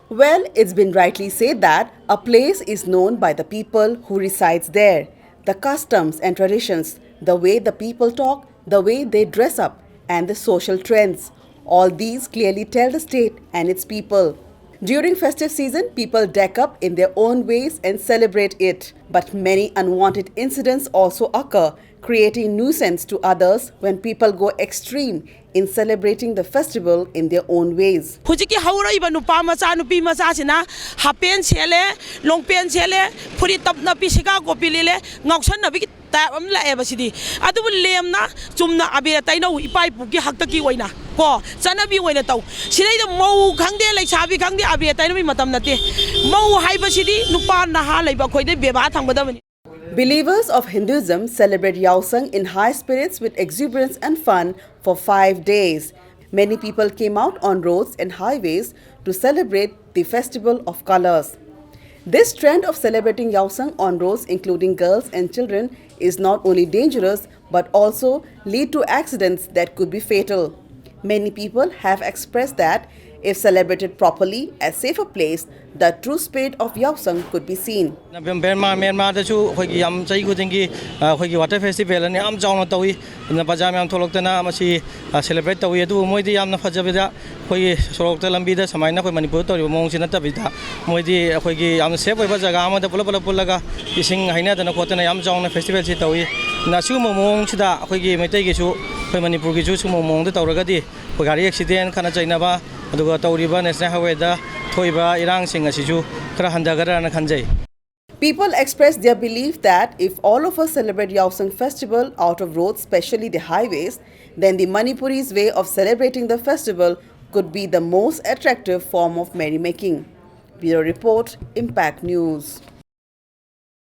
Well, it's been rightly said that a place is known by the people who resides there, the customs and traditions, the way the people talk, the way they dress up, and the social trends. All these clearly tell the state and its people. During festive season, people deck up in their own ways and celebrate it. But many unwanted incidents also occur, creating nuisance to others when people go extreme in celebrating the festival in their own ways. Hujiki hauraiba nupa macha nupi macha sina hapen chele longpen chele phuri tapna pisika ko pilile ngausan na bi ta am la eba sidi adu lemna chumna abira taina ipai puki haktaki oina ko chanabi oina taw sidai da mau khangde lai sabi khangde abira taina bi matam nate mau haiba sidi nupa na ha laiba khoide beba thangbadamani. Believers of Hinduism celebrate Yaoshang in high spirits with exuberance and fun for 5 days. Many people came out on roads and highways to celebrate the festival of colors. This trend of celebrating Yaoshang on roads, including girls and children, is not only dangerous but also lead to accidents that could be fatal. Many people have expressed that if celebrated properly at safer place, the true spirit of Yaoshang could be seen. Myanmar da chu khoi gi yam chai khuding gi khoi gi water festival ani am chawna tawi na baja myam tholoktana masi celebrate tawi adu moi di yam na phajabida khoi sorok ta lambi da samaina khoi manipur tori mong sin ta bida moi di khoi gi yam safe oi ba jaga ama da pula pulaga ising haina da na khotana yam chawna festival si tawi na chu mong chida khoi gi metai gi chu khoi manipur gi chu mong da tawraga di khoi gari accident khana chaina ba aduga tawriba national highway da thoiba irang sing asiju khara handagara na khanjai. People expressed their belief that if all of us celebrate Yaoshang festival out of roads, especially the highways, then the Manipuris' way of celebrating the festival could be the most attractive form of merrymaking. Bureau Report, Impact News.